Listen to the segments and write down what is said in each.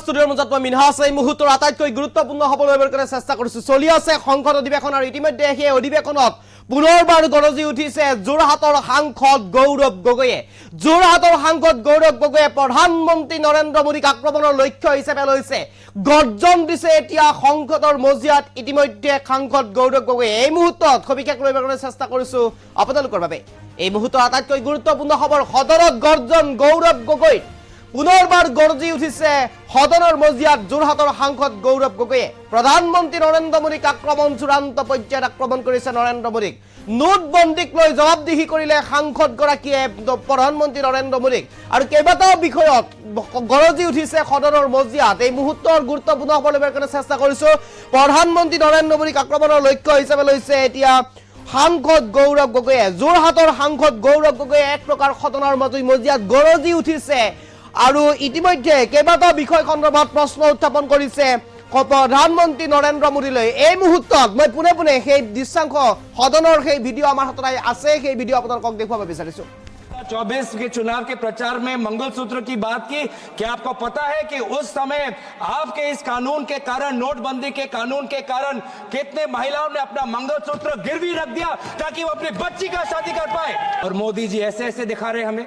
ষ্টুডিঅ'ৰ মাজত মই মিনহাছ এই মুহূৰ্তৰ আটাইতকৈ গুৰুত্বপূৰ্ণ খবৰৰ কাৰণে চেষ্টা কৰিছো। চলি আছে সংসদ অধিৱেশন আৰু ইতিমধ্যে সেই অধিৱেশনত পুনৰবাৰ গৰজি উঠিছে যোৰহাটৰ সাংসদ গৌৰৱ গগৈয়ে। যোৰহাটৰ সাংসদ গৌৰৱ গগৈয়ে প্ৰধানমন্ত্ৰী নৰেন্দ্ৰ মোদীক আক্ৰমণৰ লক্ষ্য হিচাপে লৈছে। গৰ্জন দিছে এতিয়া সংসদৰ মজিয়াত ইতিমধ্যে সাংসদ গৌৰৱ গগৈয়ে। এই মুহূৰ্তত সবিশেষ লৈ কাৰণে চেষ্টা কৰিছো আপোনালোকৰ বাবে। এই মুহূৰ্তৰ আটাইতকৈ গুৰুত্বপূৰ্ণ খবৰ, সদনত গৰ্জন গৌৰৱ গগৈ। পুনৰবাৰ গৰ্জি উঠিছে সদনৰ মজিয়াত যোৰহাটৰ সাংসদ গৌৰৱ গগৈয়ে। প্ৰধানমন্ত্ৰী নৰেন্দ্ৰ মোদীক আক্ৰমণ, চূড়ান্ত পৰ্যায়ত আক্ৰমণ কৰিছে নৰেন্দ্ৰ মোদীক। নোটবন্দীক লৈ জবাবদিহি কৰিলে সাংসদগৰাকীয়ে প্ৰধানমন্ত্ৰী নৰেন্দ্ৰ মোদীক। আৰু কেইবাটাও বিষয়ত গৰজি উঠিছে সদনৰ মজিয়াত। এই মুহূৰ্তৰ গুৰুত্বপূৰ্ণ খবৰ ল'বৰ কাৰণে চেষ্টা কৰিছো। প্ৰধানমন্ত্ৰী নৰেন্দ্ৰ মোদীক আক্ৰমণৰ লক্ষ্য হিচাপে লৈছে এতিয়া সাংসদ গৌৰৱ গগৈয়ে। যোৰহাটৰ সাংসদ গৌৰৱ গগৈয়ে এক প্ৰকাৰ সদনৰ মজিয়াত গৰজি উঠিছে আৰু ইতিমধ্যে কেইবাটাও বিষয় সন্দৰ্ভত প্ৰশ্ন উত্থাপন কৰিছে প্ৰধানমন্ত্ৰী নৰেন্দ্ৰ মোদীলৈ। এই মুহূৰ্তত মই পুনে পুনে সেই দৃশ্যাংশ সদনৰ সেই ভিডিঅ' আমাৰ হাতত আছে, সেই ভিডিঅ' আপোনালোকক দেখুৱাব বিচাৰিছো। 24 के चुनाव के प्रचार में मंगलसूत्र की बात की। क्या आपको पता है कि उस समय आपके इस कानून के कारण, नोटबंदी के कानून के कारण कितने महिलाओं ने अपना मंगलसूत्र गिरवी रख दिया ताकि वो अपनी बच्ची का शादी कर पाए। और मोदी जी ऐसे ऐसे दिखा रहे हमें,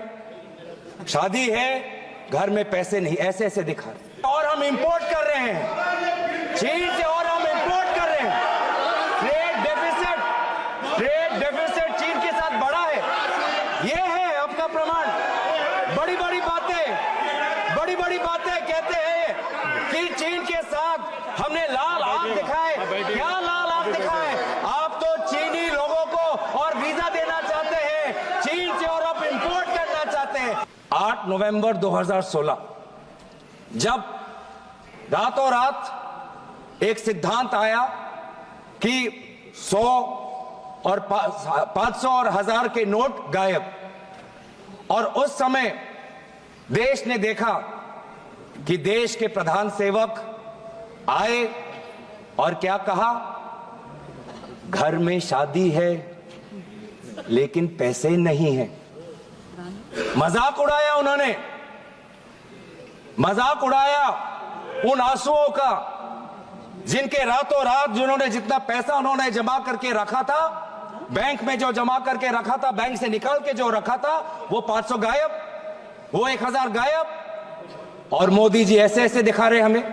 शादी है घर में पैसे नहीं, ऐसे ऐसे दिखा रहे। और हम इंपोर्ट कर रहे हैं चीन से, और हम इंपोर्ट कर रहे हैं। ट्रेड डेफिसिट चीन के साथ बढ़ा है। ये है आपका प्रमाण। बड़ी बड़ी बातें कहते हैं कि चीन के साथ हमने लाल आंख दिखाए। क्या लाल आंख दिखाए? आप तो चीनी लोगों को और वीजा देना चाहते हैं चीन से, और आप इंपोर्ट करना चाहते हैं। 8 नवंबर 2016 जब रातों रात एक सिद्धांत आया कि 100 और 500 और 1000 के नोट गायब, और उस समय देश ने देखा कि देश के प्रधान सेवक आए और क्या कहा, घर में शादी है लेकिन पैसे नहीं है। मजाक उड़ाया उन्होंने, मजाक उड़ाया उन आंसुओं का जिनके रातों रात जिन्होंने जितना पैसा उन्होंने जमा करके रखा था, बैंक में जो जमा करके रखा था, बैंक से निकाल के जो रखा था, वो 500 गायब, वो 1000 गायब। और मोदी जी ऐसे ऐसे दिखा रहे हमें,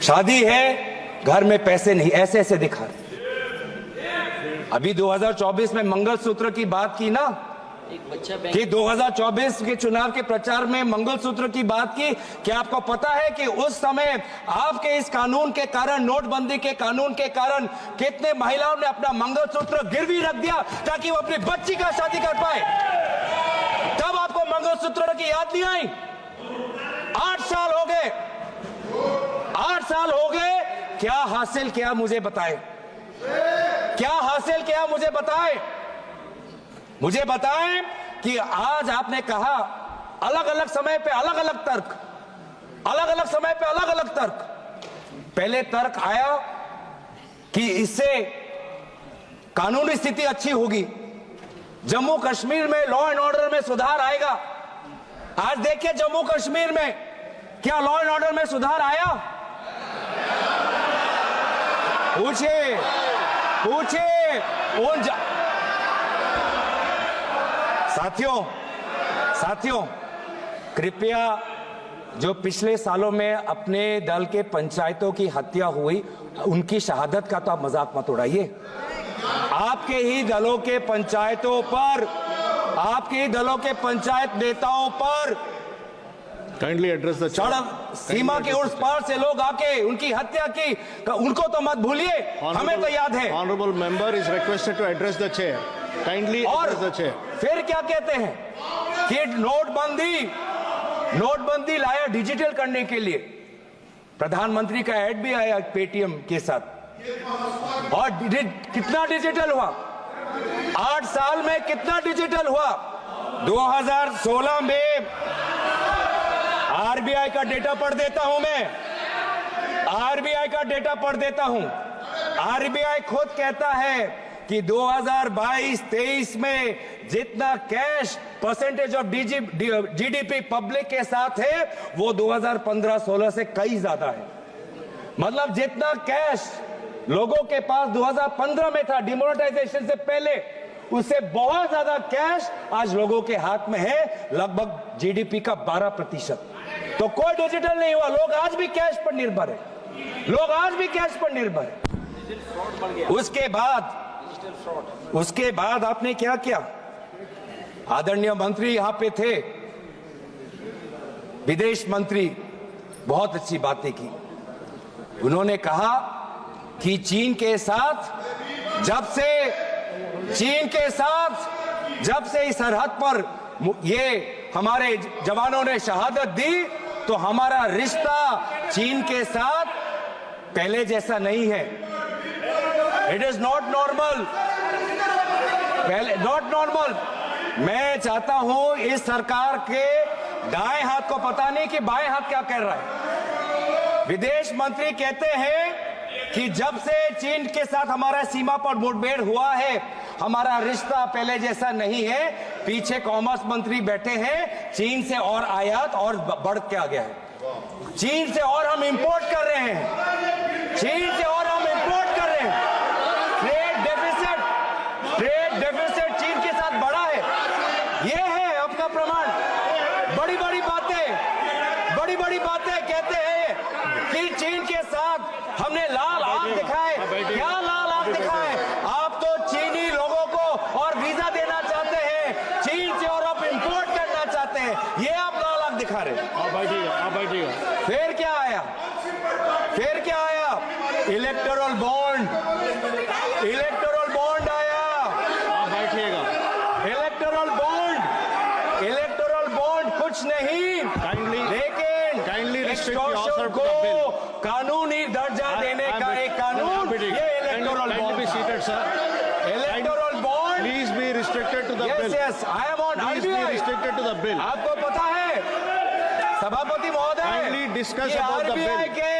शादी है घर में पैसे नहीं, ऐसे ऐसे दिखा रहे। अभी 2024 में मंगलसूत्र की बात की ना, कि 2024 के चुनाव के प्रचार में मंगलसूत्र की बात की। क्या आपको पता है कि उस समय आपके इस कानून के कारण, नोटबंदी के कानून के कारण कितने महिलाओं ने अपना मंगलसूत्र गिरवी रख दिया ताकि वो अपनी बच्ची का शादी कर पाए? तब आपको मंगलसूत्र की याद नहीं आई? 8 साल हो गए, 8 साल हो गए। क्या हासिल किया मुझे बताएं, क्या हासिल किया मुझे बताएं। मुझे बताएं कि आज आपने कहा अलग अलग समय पे अलग अलग तर्क, अलग अलग समय पे अलग अलग तर्क। पहले तर्क आया कि इससे कानूनी स्थिति अच्छी होगी, जम्मू कश्मीर में लॉ एंड ऑर्डर में सुधार आएगा। आज देखिए जम्मू कश्मीर में क्या लॉ एंड ऑर्डर में सुधार आया? पूछिए उन साथियों कृपया जो पिछले सालों में अपने दल के पंचायतों की हत्या हुई, उनकी शहादत का तो आप मजाक मत उड़ाइए। आपके ही दलों के पंचायतों पर, आपके ही दलों के पंचायत नेताओं पर काइंडली एड्रेस द सड़क सीमा के उस पार से लोग आके उनकी हत्या की, उनको तो मत भूलिए, हमें तो याद है। Honourable member is requested to address the chair, kindly address the chair. फिर क्या कहते हैं कि नोटबंदी लाया डिजिटल करने के लिए। प्रधानमंत्री का ऐड भी आया पेटीएम के साथ, और कितना डिजिटल हुआ? 8 साल में कितना डिजिटल हुआ? 2016 में आरबीआई का डेटा पढ़ देता हूं मैं, आरबीआई का डेटा पढ़ देता हूं। आरबीआई खुद कहता है कि 2022-23 में जितना cash percentage of GDP public के साथ है वो 2015-16 से कई ज्यादा है। मतलब जितना कैश लोगों के पास 2015 में था डिमोनेटाइजेशन से पहले, उससे बहुत ज्यादा कैश आज लोगों के हाथ में है, लगभग जीडीपी का 12%। तो कोई डिजिटल नहीं हुआ, लोग आज भी कैश पर निर्भर है, लोग आज भी कैश पर निर्भर है। उसके बाद आपने क्या किया? आदरणीय मंत्री यहां पे थे, विदेश मंत्री, बहुत अच्छी बातें की। उन्होंने कहा कि चीन के साथ जब से इस सरहद पर ये हमारे जवानों ने शहादत दी, तो हमारा रिश्ता चीन के साथ पहले जैसा नहीं है। It is not normal, not normal. मैं चाहता हूं इस सरकार के दाएं हाथ को पता नहीं कि बाएं हाथ क्या कर रहा है। विदेश मंत्री कहते हैं कि जब से चीन के साथ हमारा सीमा पर मुठभेड़ हुआ है, हमारा रिश्ता पहले जैसा नहीं है। पीछे कॉमर्स मंत्री बैठे हैं, चीन से और आयात और बढ़ के आ गया है, चीन से और हम इंपोर्ट कर रहे हैं, चीन से और हम इंपोर्ट कर रहे हैं। ट्रेड डेफिसिट चीन के साथ बढ़ा है, यह है आपका प्रमाण। बड़ी बड़ी बातें कहते हैं कि चीन के साथ हमने लाल आंख दिखाए। क्या लाल आंख दिखाए? आप तो चीनी लोगों को और वीजा देना चाहते हैं, चीन से और आप इंपोर्ट करना चाहते हैं, ये आप लाल आंख दिखा रहे हैं। आप बैठिएगा। फिर क्या आया? इलेक्टोरल बॉन्ड आया। आप बैठिएगा। इलेक्टोरल बॉन्ड कुछ नहीं, लेकिन एक्सटॉर्शन को कानूनी दर्जा देने का एक कानून, ये electoral bond. Electoral bond, Please be restricted to the bill. Yes, I am on Please be restricted to the bill. आपको पता है सभापति महोदय, Kindly discuss about the RBI bill. के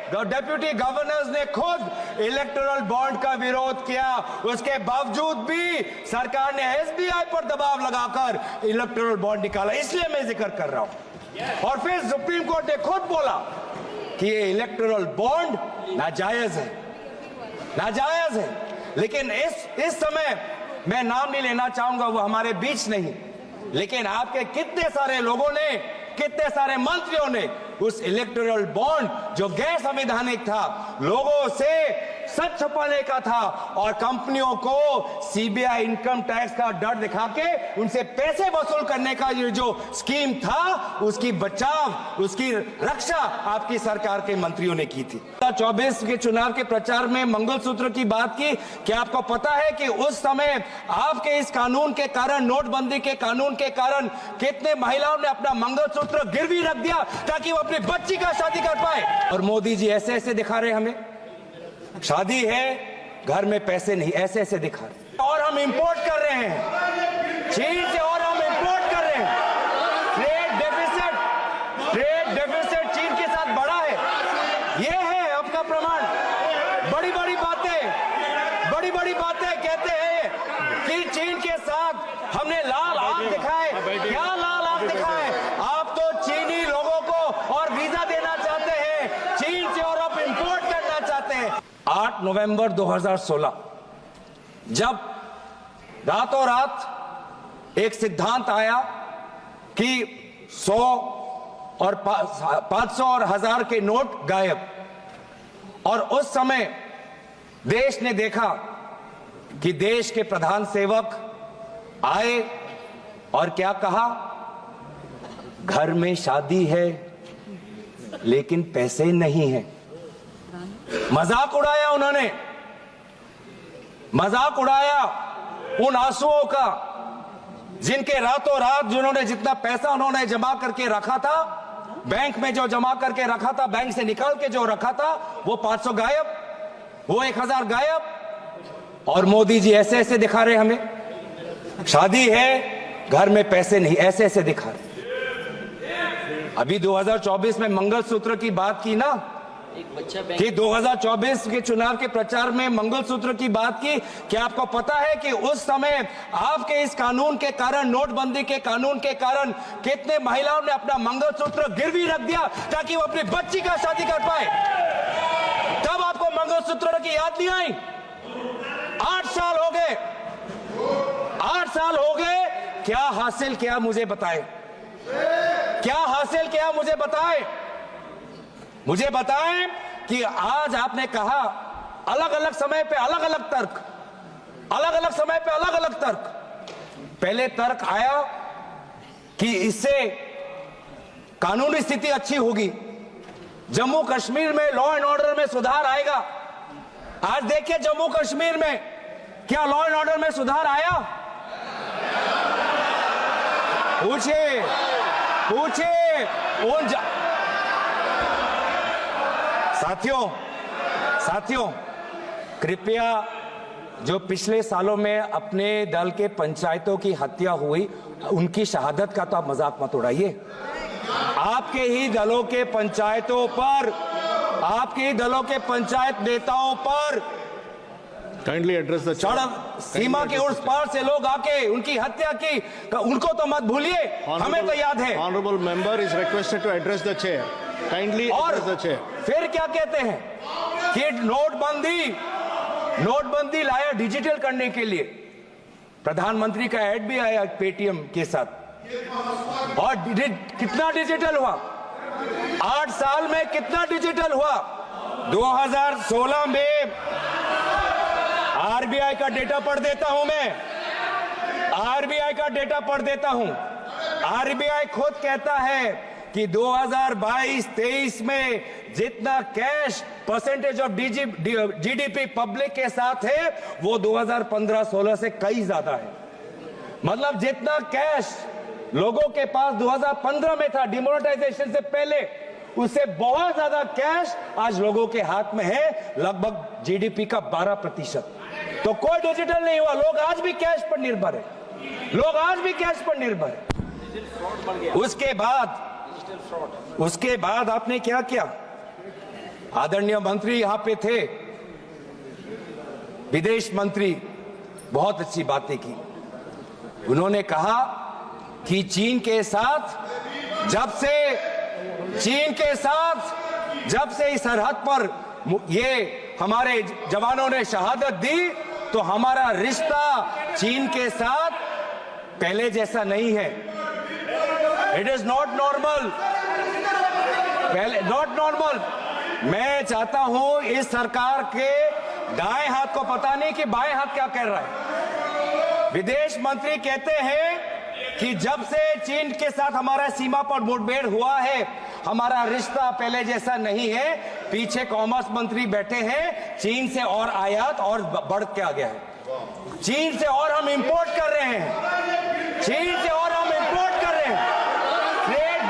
डेप्यूटी गवर्नर्स ने खुद इलेक्टोरल बॉन्ड का विरोध किया। उसके बावजूद भी सरकार ने एसबीआई पर दबाव लगाकर इलेक्टोरल बॉन्ड निकाला, इसलिए मैं जिक्र कर रहा हूं। और फिर सुप्रीम कोर्ट ने खुद बोला कि ये इलेक्टोरल बॉन्ड नाजायज है। लेकिन इस समय मैं नाम नहीं लेना चाहूंगा, वो हमारे बीच नहीं, लेकिन आपके कितने सारे लोगों ने, कितने सारे मंत्रियों ने उस इलेक्टोरल बॉन्ड जो गैर संवैधानिक था, लोगों से सच छुपाने का था और कंपनियों को सीबीआई इनकम टैक्स का डर दिखा के उनसे पैसे वसूल करने का ये जो स्कीम था, उसकी बचाव, उसकी रक्षा आपकी सरकार के मंत्रियों ने की थी। 24 के चुनाव के प्रचार में मंगलसूत्र की बात की। क्या आपको पता है कि उस समय आपके इस कानून के कारण, नोटबंदी के कानून के कारण, कितने महिलाओं ने अपना मंगलसूत्र गिरवी रख दिया ताकि वो अपनी बच्ची का शादी कर पाए। और मोदी जी ऐसे ऐसे दिखा रहे हमें, शादी है घर में पैसे नहीं, ऐसे ऐसे दिखा रहे। और हम इंपोर्ट कर रहे हैं चीन से, और हम इंपोर्ट कर रहे हैं। ट्रेड डेफिसिट चीन के साथ बढ़ा है, यह है आपका प्रमाण। बड़ी बड़ी बातें कहते हैं कि चीन के साथ हमने लाल आंख दिखाए। क्या लाल आंख दिखाए? आप तो चीनी लोगों को और वीजा देना चाहते हैं, चीन से और आप इंपोर्ट करना चाहते हैं। 8 नवंबर 2016 जब रातों रात एक सिद्धांत आया कि 100 और 500 और 1000 के नोट गायब, और उस समय देश ने देखा कि देश के प्रधान सेवक आए और क्या कहा, घर में शादी है लेकिन पैसे नहीं है। मजाक उड़ाया उन्होंने, मजाक उड़ाया उन आंसुओं का जिनके रातों रात, जिन्होंने जितना पैसा उन्होंने जमा करके रखा था, बैंक में जो जमा करके रखा था, बैंक से निकाल के जो रखा था, वो 500 गायब, वो 1000 गायब। और मोदी जी ऐसे ऐसे दिखा रहे हमें, शादी है घर में पैसे नहीं, ऐसे ऐसे दिखा रहे। अभी 2024 में मंगलसूत्र की बात की ना, कि 2024 के चुनाव के प्रचार में मंगलसूत्र की बात की। क्या आपको पता है कि उस समय आपके इस कानून के कारण, नोटबंदी के कानून के कारण, कितने महिलाओं ने अपना मंगलसूत्र गिरवी रख दिया ताकि वो अपनी बच्ची का शादी कर पाए? तब आपको मंगलसूत्र की याद नहीं आई? 8 साल हो गए, 8 साल हो गए। क्या हासिल किया मुझे बताएं, क्या हासिल किया मुझे बताएं। मुझे बताएं कि आज आपने कहा अलग अलग समय पे अलग अलग तर्क, अलग अलग समय पे अलग अलग तर्क। पहले तर्क आया कि इससे कानूनी स्थिति अच्छी होगी, जम्मू कश्मीर में लॉ एंड ऑर्डर में सुधार आएगा। आज देखिए जम्मू कश्मीर में क्या लॉ एंड ऑर्डर में सुधार आया? पूछिए, पूछिए उन साथियों, कृपया जो पिछले सालों में अपने दल के पंचायतों की हत्या हुई, उनकी शहादत का तो आप मजाक मत उड़ाइए। आपके ही दलों के पंचायतों पर, आपके ही दलों के पंचायत नेताओं पर काइंडली एड्रेस द सड़क सीमा के उस पार से लोग आके उनकी हत्या की, उनको तो मत भूलिए, हमें तो याद है। Honourable member is requested to address the chair, kindly address the chair. फिर क्या कहते हैं कि नोटबंदी लाया डिजिटल करने के लिए। प्रधानमंत्री का ऐड भी आया पेटीएम के साथ, और कितना डिजिटल हुआ? 8 साल में कितना डिजिटल हुआ? 2016 में आरबीआई का डेटा पढ़ देता हूं मैं, आरबीआई का डेटा पढ़ देता हूं। आरबीआई खुद कहता है कि 2022-23 में जितना cash percentage of GDP public के साथ है, वो 2015-16 से कई ज्यादा है। मतलब जितना कैश लोगों के पास 2015 में था डिमोनेटाइजेशन से पहले, उससे बहुत ज्यादा कैश आज लोगों के हाथ में है, लगभग जीडीपी का 12%। तो कोई डिजिटल नहीं हुआ, लोग आज भी कैश पर निर्भर है, लोग आज भी कैश पर निर्भर है। उसके बाद आपने क्या किया? आदरणीय मंत्री यहां पे थे, विदेश मंत्री, बहुत अच्छी बातें की। उन्होंने कहा कि चीन के साथ जब से इस सरहद पर ये हमारे जवानों ने शहादत दी, तो हमारा रिश्ता चीन के साथ पहले जैसा नहीं है। It is not normal, not normal. मैं चाहता हूं इस सरकार के दाएं हाथ को पता नहीं कि बाएं हाथ क्या कह रहा है। विदेश मंत्री कहते हैं कि जब से चीन के साथ हमारा सीमा पर मुठभेड़ हुआ है, हमारा रिश्ता पहले जैसा नहीं है। पीछे कॉमर्स मंत्री बैठे हैं, चीन से और आयात और बढ़ के आ गया है, चीन से और हम इंपोर्ट कर रहे हैं, चीन से और हम इंपोर्ट कर रहे हैं। ट्रेड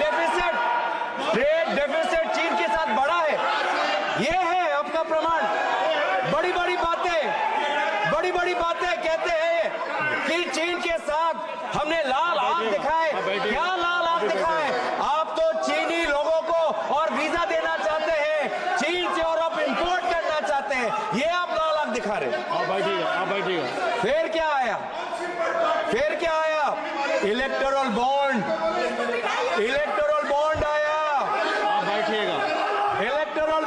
डेफिसिट चीन के साथ बढ़ा है, ये है आपका प्रमाण। बड़ी बड़ी बातें कहते हैं कि चीन के साथ हमने लाल आंख दिखाए। क्या लाल आंख दिखाए? आप तो चीनी लोगों को और वीजा देना चाहते हैं, चीन से और आप इंपोर्ट करना चाहते हैं, ये आप लाल आंख दिखा रहे हैं। आप बैठिएगा। फिर क्या आया? इलेक्टोरल बॉन्ड आया। आप बैठिएगा। इलेक्टोरल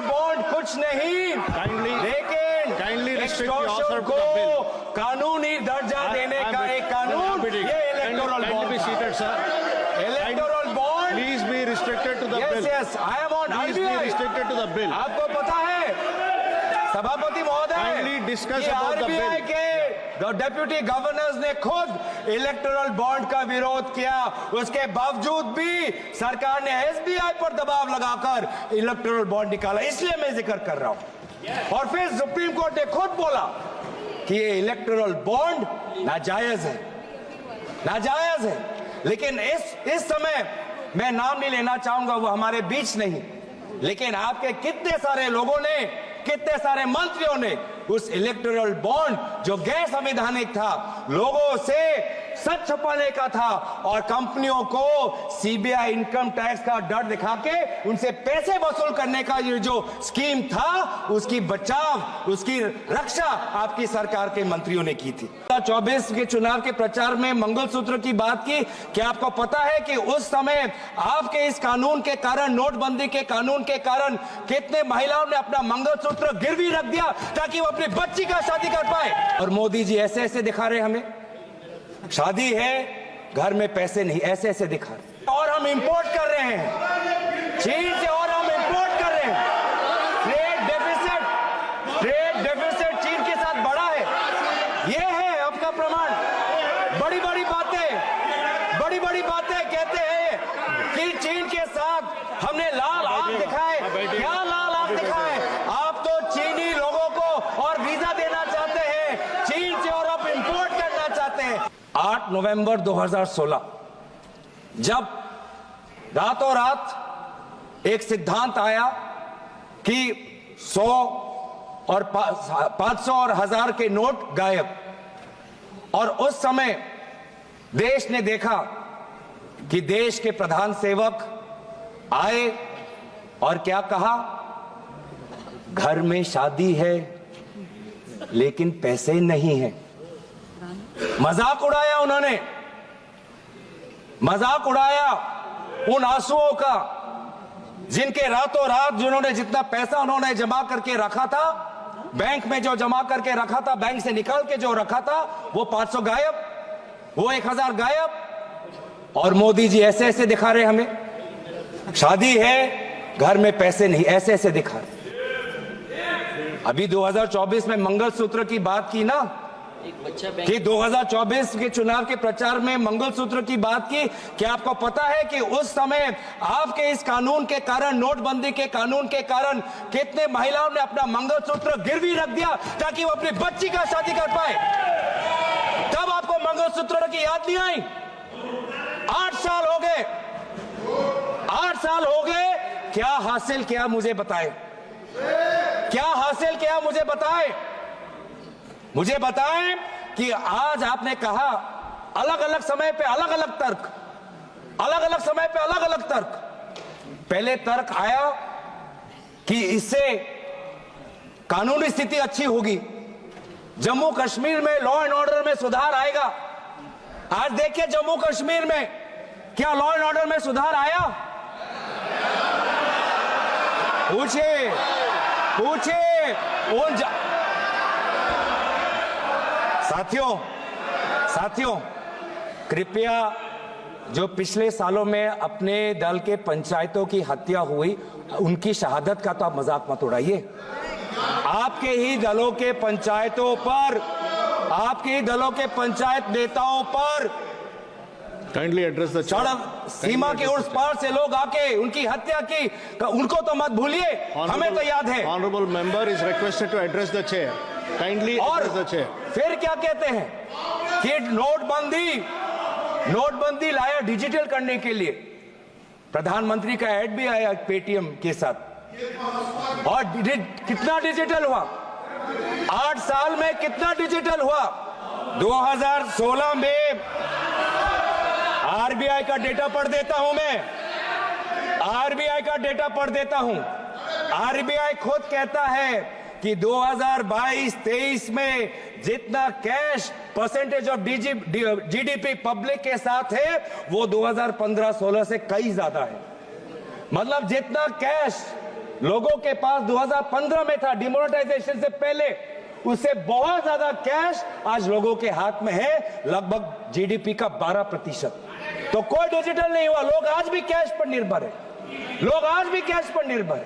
बॉन्ड कुछ नहीं, लेकिन एक्सटॉर्शन को कानूनी दर्जा देने का एक कानून, ये electoral bond. Electoral bond please be restricted to the bill. Yes, I am on restricted to the bill. आपको पता है सभापति महोदय, discuss about the RBI bill. के डेप्यूटी गवर्नर्स ने खुद इलेक्टोरल बॉन्ड का विरोध किया, उसके बावजूद भी सरकार ने एसबीआई पर दबाव लगाकर इलेक्टोरल बॉन्ड निकाला। इसलिए मैं जिक्र कर रहा हूं। और फिर सुप्रीम कोर्ट ने खुद बोला कि ये इलेक्टोरल बॉन्ड नाजायज है। लेकिन इस समय मैं नाम नहीं लेना चाहूंगा, वो हमारे बीच नहीं, लेकिन आपके कितने सारे लोगों ने, कितने सारे मंत्रियों ने उस इलेक्टोरल बॉन्ड जो गैर संवैधानिक था, लोगों से सच छुपाने का था और कंपनियों को सीबीआई इनकम टैक्स का डर दिखा के उनसे पैसे वसूल करने का ये जो स्कीम था, उसकी बचाव, उसकी रक्षा आपकी सरकार के मंत्रियों ने की थी। 2024 के चुनाव के प्रचार में मंगलसूत्र की बात की। क्या आपको पता है कि उस समय आपके इस कानून के कारण, नोटबंदी के कानून के कारण, कितने महिलाओं ने अपना मंगलसूत्र गिरवी रख दिया ताकि वो अपनी बच्ची का शादी कर पाए। और मोदी जी ऐसे ऐसे दिखा रहे हमें, शादी है घर में पैसे नहीं, ऐसे ऐसे दिखा रहे। और हम इंपोर्ट कर रहे हैं चीन से, और हम इंपोर्ट कर रहे हैं। ट्रेड डेफिसिट चीन के साथ बढ़ा है, ये है आपका प्रमाण। बड़ी बड़ी बातें कहते हैं कि चीन के साथ हमने लाल आंख दिखाए। क्या लाल आंख दिखाए? आप तो चीनी लोगों को और वीजा देना चाहते हैं चीन से, और आप इंपोर्ट करना चाहते हैं। 8 नवंबर 2016 जब रातों रात एक सिद्धांत आया कि 100 और 500 और 1000 के नोट गायब, और उस समय देश ने देखा कि देश के प्रधान सेवक आए और क्या कहा, घर में शादी है लेकिन पैसे नहीं है। मजाक उड़ाया उन्होंने, मजाक उड़ाया उन आंसुओं का जिनके रातों रात, जिन्होंने जितना पैसा उन्होंने जमा करके रखा था, बैंक में जो जमा करके रखा था, बैंक से निकाल के जो रखा था, वो 500 गायब, वो 1000 गायब। और मोदी जी ऐसे ऐसे दिखा रहे हमें, शादी है घर में पैसे नहीं, ऐसे ऐसे दिखा रहे। अभी 2024 में मंगलसूत्र की बात की ना, कि 2024 के चुनाव के प्रचार में मंगलसूत्र की बात की। क्या आपको पता है कि उस समय आपके इस कानून के कारण, नोटबंदी के कानून के कारण, कितने महिलाओं ने अपना मंगलसूत्र गिरवी रख दिया ताकि वो अपनी बच्ची का शादी कर पाए? तब आपको मंगलसूत्र की याद नहीं आई? 8 साल हो गए, 8 साल हो गए। क्या हासिल किया मुझे बताएं, क्या हासिल किया मुझे बताएं। मुझे बताएं कि आज आपने कहा अलग अलग समय पे अलग अलग तर्क, अलग अलग समय पे अलग अलग तर्क। पहले तर्क आया कि इससे कानूनी स्थिति अच्छी होगी, जम्मू कश्मीर में लॉ एंड ऑर्डर में सुधार आएगा। आज देखिए जम्मू कश्मीर में क्या लॉ एंड ऑर्डर में सुधार आया? पूछिए उन साथियों कृपया जो पिछले सालों में अपने दल के पंचायतों की हत्या हुई, उनकी शहादत का तो आप मजाक मत उड़ाइए। आपके ही दलों के पंचायतों पर, आपके ही दलों के पंचायत नेताओं पर काइंडली एड्रेस द सड़क सीमा के उस पार से लोग आके उनकी हत्या की, उनको तो मत भूलिए, हमें तो याद है। Honourable member is requested to address the chair, kindly address the chair. फिर क्या कहते हैं कि नोटबंदी लाया डिजिटल करने के लिए। प्रधानमंत्री का ऐड भी आया पेटीएम के साथ, और कितना डिजिटल हुआ? 8 साल में कितना डिजिटल हुआ? 2016 में आरबीआई का डेटा पढ़ देता हूं मैं, आरबीआई का डेटा पढ़ देता हूं। आरबीआई खुद कहता है कि 2022-23 में जितना cash percentage of GDP public के साथ है, वो 2015-16 से कई ज्यादा है। मतलब जितना कैश लोगों के पास 2015 में था, डिमोनेटाइजेशन से पहले, उससे बहुत ज्यादा कैश आज लोगों के हाथ में है, लगभग जीडीपी का 12%। तो कोई डिजिटल नहीं हुआ, लोग आज भी कैश पर निर्भर है, लोग आज भी कैश पर निर्भर है।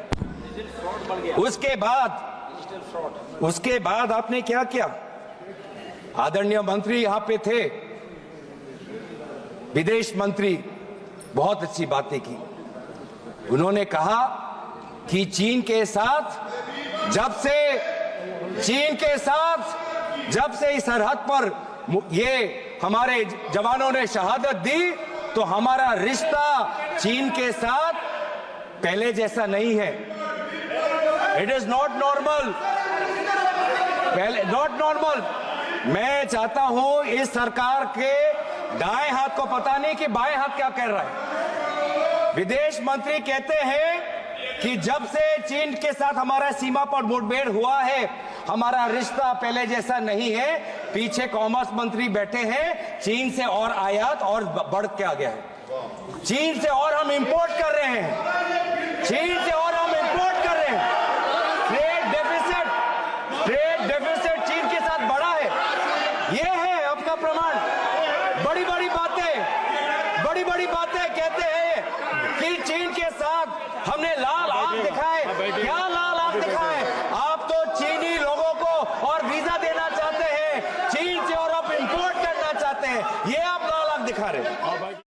उसके बाद आपने क्या किया? आदरणीय मंत्री यहां पे थे, विदेश मंत्री, बहुत अच्छी बातें की। उन्होंने कहा कि चीन के साथ जब से इस सरहद पर ये हमारे जवानों ने शहादत दी, तो हमारा रिश्ता चीन के साथ पहले जैसा नहीं है। It is not normal, not normal. मैं चाहता हूं इस सरकार के दाएं हाथ को पता नहीं कि बाएं हाथ क्या कर रहा है। विदेश मंत्री कहते हैं कि जब से चीन के साथ हमारा सीमा पर मुठभेड़ हुआ है, हमारा रिश्ता पहले जैसा नहीं है। पीछे कॉमर्स मंत्री बैठे हैं, चीन से और आयात और बढ़ के आ गया है। चीन से और हम इंपोर्ट कर रहे हैं, चीन से और हम इंपोर्ट कर रहे हैं। ट्रेड डेफिसिट चीन के साथ बढ़ा है। ये है आपका प्रमाण। बड़ी बड़ी बातें कहते हैं कि चीन के साथ हमने लाल आंख दिखाए। क्या लाल आंख दिखाए? आप तो चीनी लोगों को और वीजा देना चाहते हैं, चीन से और आप इंपोर्ट करना चाहते हैं। ये आप लाल आंख दिखा रहे हैं।